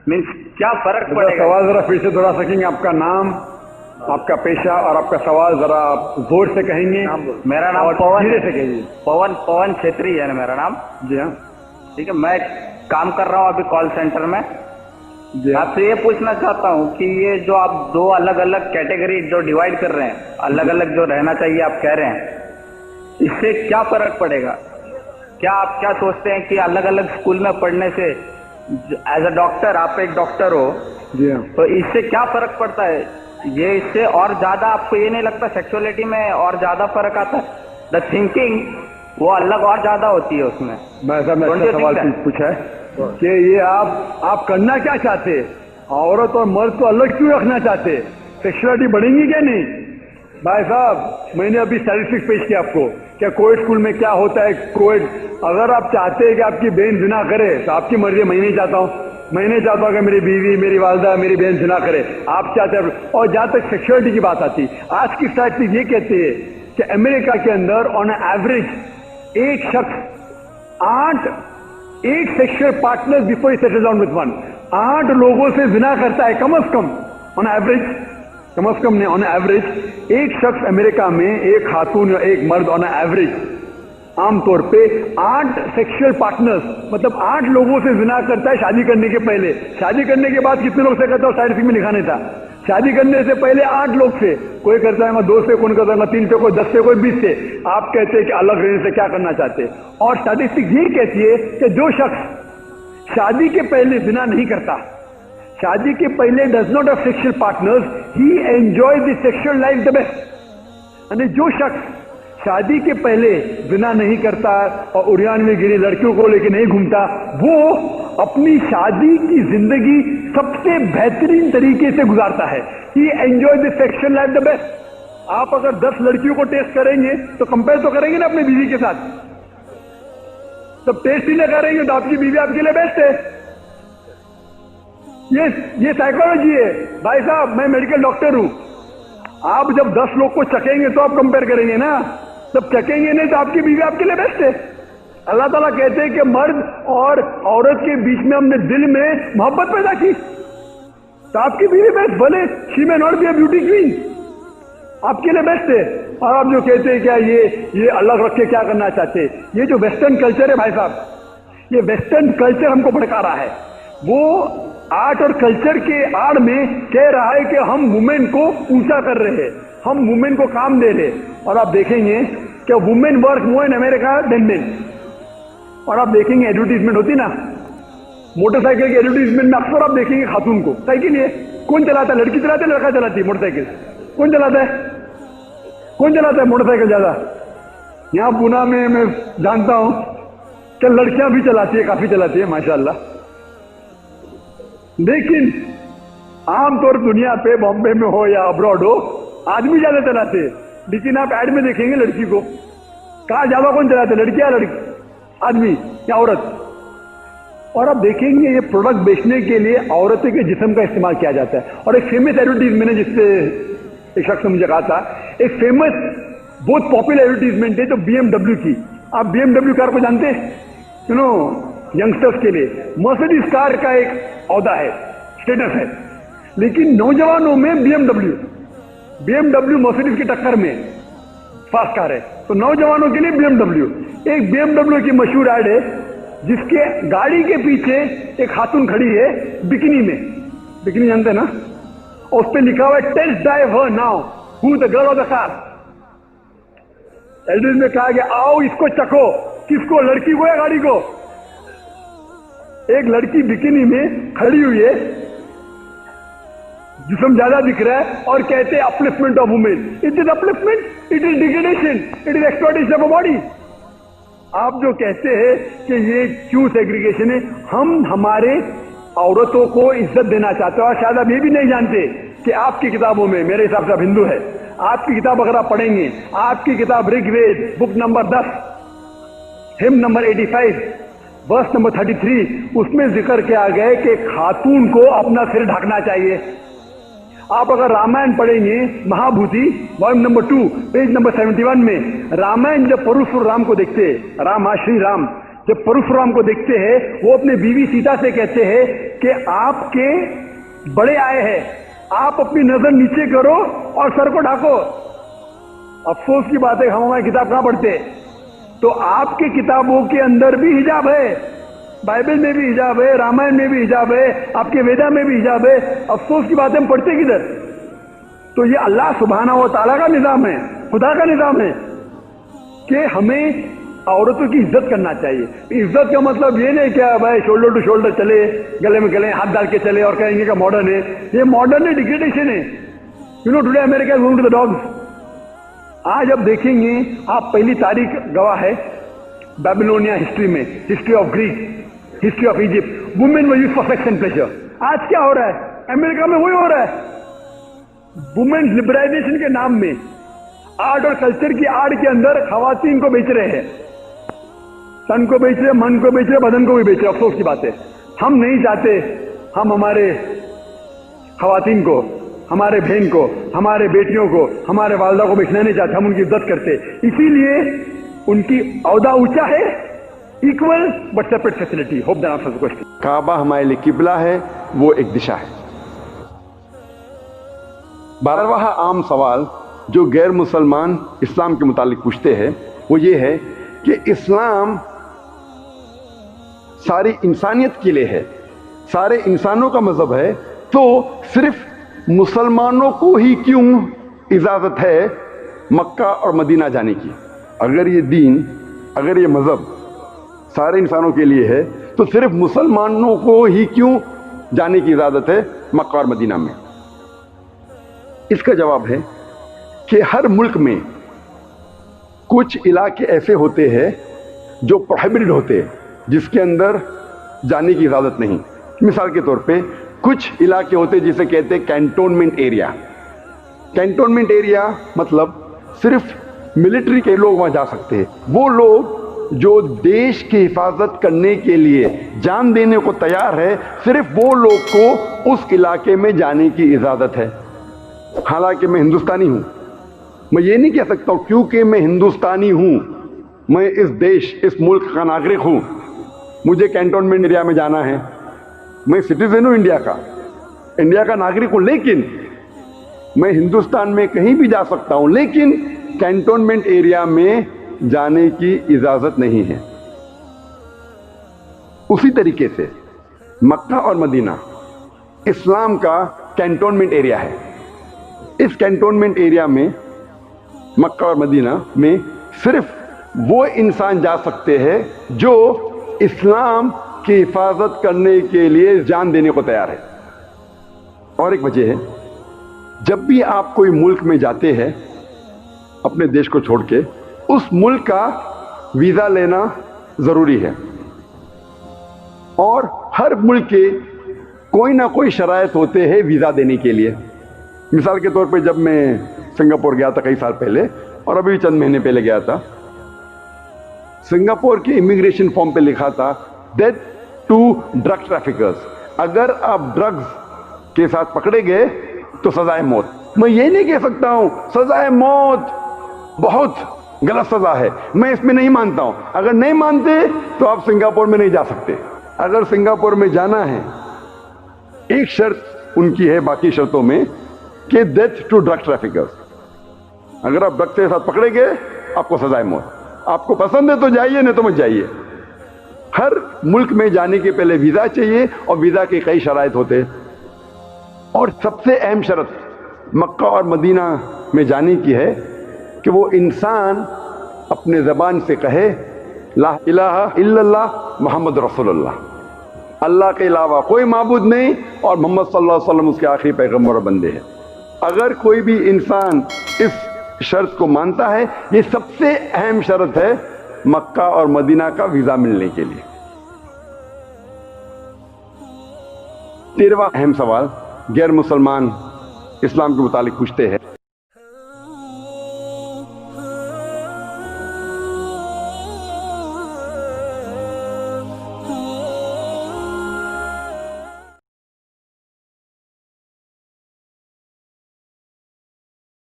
Means क्या फर्क पड़ेगा? सवाल जरा फिर से दोहरा सकेंगे? आपका नाम, आपका पेशा और आपका सवाल जरा जोर से कहेंगे? मेरा नाम पवन, धीरे से कहिए। पवन छेत्री है मेरा नाम। जी हाँ। ठीक है, मैं काम कर रहा हूँ अभी कॉल सेंटर में। जी आपसे ये पूछना चाहता हूँ कि ये जो आप दो अलग अलग कैटेगरी जो डिवाइड कर रहे हैं, अलग अलग जो रहना चाहिए आप कह रहे हैं, इससे क्या फर्क पड़ेगा? आप क्या सोचते हैं कि अलग अलग स्कूल में पढ़ने से, एज अ डॉक्टर, आप एक डॉक्टर हो, जी हाँ, तो इससे क्या फर्क पड़ता है? ये इससे और ज्यादा आपको ये नहीं लगता सेक्सुअलिटी में और ज्यादा फर्क आता है? द थिंकिंग वो अलग और ज्यादा होती है उसमें। मैं अच्छा सवाल पूछा है कि ये आप करना क्या चाहते? औरत और मर्द को अलग क्यों रखना चाहते? सेक्सुअलिटी बढ़ेंगी क्या नहीं? भाई साहब, मैंने अभी स्टैटिस्टिक्स पेश किया आपको, क्या कोविड स्कूल में क्या होता है। कोविड, अगर आप चाहते हैं कि आपकी बहन जिना करे तो आपकी मर्जी, मैं नहीं चाहता हूँ। मैं नहीं चाहता हूँ कि मेरी बीवी, मेरी वालदा, मेरी बहन जिना करे। आप चाहते हैं। और जहाँ तक सेक्सुअलिटी की बात आती, आज की स्टैटिस्टिक्स ये कहती है कि अमेरिका के अंदर ऑन एवरेज एक शख्स 8 sexual partners before he settles down with one. 8 लोगों से जिना करता है कम से कम, ऑन एवरेज, कम से कम नहीं, ऑन एवरेज एक शख्स अमेरिका में, एक खातून या एक मर्द, ऑन एवरेज आमतौर पे 8 सेक्सुअल पार्टनर्स, मतलब 8 लोगों से जिना करता है शादी करने के पहले। शादी करने के बाद कितने लोग से करता है साइंटिफिक में लिखा नहीं था। शादी करने से पहले 8 लोग से, कोई करता है 2 से, कोई करता है 3 से, कोई 10 से, कोई 20 से। आप कहते हैं कि अलग रहने से क्या करना चाहते? और स्टैटिस्टिक्स ये कहती है कि जो शख्स शादी के पहले जिना नहीं करता, शादी के पहले does not have sexual partners, he enjoy the sexual life the best. यानी जो शख्स शादी के पहले जिना नहीं करता और उड़ियान में गिरी लड़कियों को लेके नहीं घूमता, वो अपनी शादी की जिंदगी सबसे बेहतरीन तरीके से गुजारता है। He enjoy the sexual life the best. आप अगर 10 लड़कियों को टेस्ट करेंगे तो कंपेयर तो करेंगे ना अपनी बीवी के साथ। तब टेस्ट ही ना करेंगे तो आपकी बीवी आपके लिए बेस्ट है। ये साइकोलॉजी है भाई साहब। मैं मेडिकल डॉक्टर हूं। आप जब 10 लोग को चखेंगे तो आप कंपेयर करेंगे ना, तब चखेंगे नहीं तो आपकी बीवी आपके लिए बेस्ट है। अल्लाह ताला कहते हैं कि मर्द और औरत के बीच में हमने दिल में मोहब्बत पैदा की, तो आपकी बीवी बेस्ट, भले she may not be a beauty queen, आपके लिए बेस्ट है। और आप जो कहते हैं क्या ये अलग रख के क्या करना चाहते? ये जो वेस्टर्न कल्चर है भाई साहब, ये वेस्टर्न कल्चर हमको भड़का रहा है। वो आर्ट और कल्चर के आड़ में कह रहा है कि हम वुमेन को ऊंचा कर रहे हैं, हम वुमेन को काम दे रहे। और आप देखेंगे कि women work more in America than men. और आप देखेंगे एडवर्टीजमेंट होती ना, मोटरसाइकिल की एडवर्टीजमेंट में अक्सर आप देखेंगे खातून को। साइकिल ये कौन चलाता है? लड़की चलाती है, लड़का चलाती है? मोटरसाइकिल कौन चलाता है? कौन चलाता है मोटरसाइकिल ज्यादा? यहां पुणे में मैं जानता हूं कि लड़कियां भी चलाती है, काफी चलाती है माशाल्लाह। लेकिन आमतौर दुनिया पे, बॉम्बे में हो या अब्रॉड हो, आदमी ज्यादा चलाते हैं। लेकिन आप एड में देखेंगे लड़की को, कहा ज्यादा कौन चलाते? लड़की या लड़की? आदमी या औरत? और आप देखेंगे ये प्रोडक्ट बेचने के लिए औरतों के जिस्म का इस्तेमाल किया जाता है। और एक फेमस एडवर्टीजमेंट है जिससे एक शख्स ने मुझे कहा था, एक फेमस बहुत पॉपुलर एडवर्टीजमेंट है जो BMW की। आप BMW कार को जानते हैं? सुनो, यंगस्टर्स के लिए मर्सिडीज कार का एक औहदा है, स्टेटस है। लेकिन नौजवानों में BMW मर्सिडीज की टक्कर में फास्ट कार है, तो नौजवानों के लिए BMW। एक BMW की मशहूर ऐड है जिसके गाड़ी के पीछे एक खातून खड़ी है बिकिनी में, बिकिनी जानते हैं ना, उस पर लिखा हुआ है test drive her now who the girl of the car. Eldridge में कहा गया आओ इसको चखो। किसको? लड़की को या गाड़ी को? एक लड़की बिकिनी में खड़ी हुई है, जिस्म ज्यादा दिख रहा है, और कहते हैं upliftment of women. It is upliftment, it is degradation, it is exploitation of a body. आप जो कहते हैं कि ये क्यों सेग्रीगेशन है, हम हमारे औरतों को इज्जत देना चाहते हैं। और शायद आप ये भी नहीं जानते कि आपकी किताबों में, मेरे हिसाब से आप हिंदू है, आपकी किताब अगर आप पढ़ेंगे, आपकी किताब Rigveda book number 10 hymn number 85 verse number 33, उसमें जिक्र किया गया है कि खातून को अपना सिर ढकना चाहिए। आप अगर रामायण पढ़ेंगे, महाभूति वॉल्यूम नंबर 2 पेज नंबर 71 में, रामायण जब परशुराम को देखते, राम श्री राम जब परशुराम को देखते हैं, वो अपने बीवी सीता से कहते हैं कि आपके बड़े आए हैं, आप अपनी नजर नीचे करो और सर को ढाको। अफसोस की बात है, हम हमारी किताब कहां पढ़ते? तो आपके किताबों के अंदर भी हिजाब है, बाइबल में भी हिजाब है, रामायण में भी हिजाब है, आपके वेदा में भी हिजाब है। अफसोस की बात है, हम पढ़ते किधर? तो ये अल्लाह सुब्हाना व तआला का निजाम है, खुदा का निजाम है कि हमें औरतों की इज्जत करना चाहिए। इज्जत का मतलब ये नहीं क्या भाई शोल्डर टू शोल्डर चले, गले में गले हाथ डाल के चले और कहेंगे का मॉडर्न है। ये मॉडर्न है, डिग्रेडेशन है। You know today America is going to the dogs. आज अब देखेंगे आप, पहली तारीख गवाह है बेबीलोनिया हिस्ट्री में, history of Greek, history of Egypt, women were used for sex and pleasure. आज क्या हो रहा है अमेरिका में? वही हो रहा है। वुमेन लिबरलाइजेशन के नाम में आर्ट और कल्चर की आड़ के अंदर खवातीन को बेच रहे हैं, तन को बेच रहे, मन को बेच रहे, बदन को भी बेच रहे। अफसोस की बात है, हम नहीं चाहते हम हमारे खवातीन को, हमारे बहन को, हमारे बेटियों को, हमारे वालदा को बेचना नहीं चाहते, हम उनकी इज्जत करते। इसीलिए उनकी औदा ऊंचा है, equal but separate facility. Hope that answers the question. Kaaba हमारे लिए किबला है, वो एक दिशा है। 12वां आम सवाल जो गैर मुसलमान इस्लाम के मुतालिक पूछते हैं वो ये है कि इस्लाम सारी इंसानियत के लिए है, सारे इंसानों का मजहब है, तो सिर्फ मुसलमानों को ही क्यों इजाजत है मक्का और मदीना जाने की? अगर ये दीन, अगर ये मजहब सारे इंसानों के लिए है तो सिर्फ मुसलमानों को ही क्यों जाने की इजाजत है मक्का और मदीना में? इसका जवाब है कि हर मुल्क में कुछ इलाके ऐसे होते हैं जो प्रोहिबिटेड होते हैं, जिसके अंदर जाने की इजाजत नहीं। मिसाल के तौर पे कुछ इलाके होते हैं जिसे कहते हैं कैंटोनमेंट एरिया। कैंटोनमेंट एरिया मतलब सिर्फ मिलिट्री के लोग वहां जा सकते हैं। वो लोग जो देश की हिफाजत करने के लिए जान देने को तैयार है, सिर्फ वो लोग को उस इलाके में जाने की इजाजत है। हालांकि मैं हिंदुस्तानी हूं, मैं ये नहीं कह सकता हूं क्योंकि मैं हिंदुस्तानी हूं, मैं इस देश, इस मुल्क का नागरिक हूं, मुझे कैंटोनमेंट एरिया में जाना है। मैं सिटीजन हूं इंडिया का, इंडिया का नागरिक हूं, लेकिन मैं हिंदुस्तान में कहीं भी जा सकता हूं, लेकिन कैंटोनमेंट एरिया में जाने की इजाजत नहीं है। उसी तरीके से मक्का और मदीना इस्लाम का कैंटोनमेंट एरिया है। इस कैंटोनमेंट एरिया में, मक्का और मदीना में, सिर्फ वो इंसान जा सकते हैं जो इस्लाम की हिफाजत करने के लिए जान देने को तैयार है। और एक वजह है, जब भी आप कोई मुल्क में जाते हैं अपने देश को छोड़ के, उस मुल्क का वीजा लेना जरूरी है। और हर मुल्क के कोई ना कोई शराइत होते हैं वीजा देने के लिए। मिसाल के तौर पे जब मैं सिंगापुर गया था कई साल पहले, और अभी चंद महीने पहले गया था, सिंगापुर के इमिग्रेशन फॉर्म पे लिखा था डेथ टू ड्रग ट्रैफिकर्स। अगर आप ड्रग्स के साथ पकड़े गए तो सजाए मौत। मैं ये नहीं कह सकता हूं सजाए मौत बहुत गलत सजा है, मैं इसमें नहीं मानता हूं। अगर नहीं मानते तो आप सिंगापुर में नहीं जा सकते। अगर सिंगापुर में जाना है, एक शर्त उनकी है बाकी शर्तों में कि डेथ टू ड्रग ट्रैफिकर्स। अगर आप ड्रग के साथ पकड़े गए आपको सजाए मौत। आपको पसंद है तो जाइए, नहीं तो मत जाइए। हर मुल्क में जाने के पहले वीजा चाहिए और वीजा के कई शराइत होते हैं। और सबसे अहम शर्त मक्का और मदीना में जाने की है कि वो इंसान अपने ज़बान से कहे ला इलाहा इल्लल्लाह मुहम्मद रसूलुल्लाह, अल्लाह के अलावा कोई माबूद नहीं और मोहम्मद सल्लल्लाहु अलैहि वसल्लम उसके आखिरी पैगंबर और बंदे हैं। अगर कोई भी इंसान इस शर्त को मानता है, ये सबसे अहम शर्त है मक्का और मदीना का वीजा मिलने के लिए। 13वां अहम सवाल गैर मुसलमान इस्लाम के मुतालिक पूछते हैं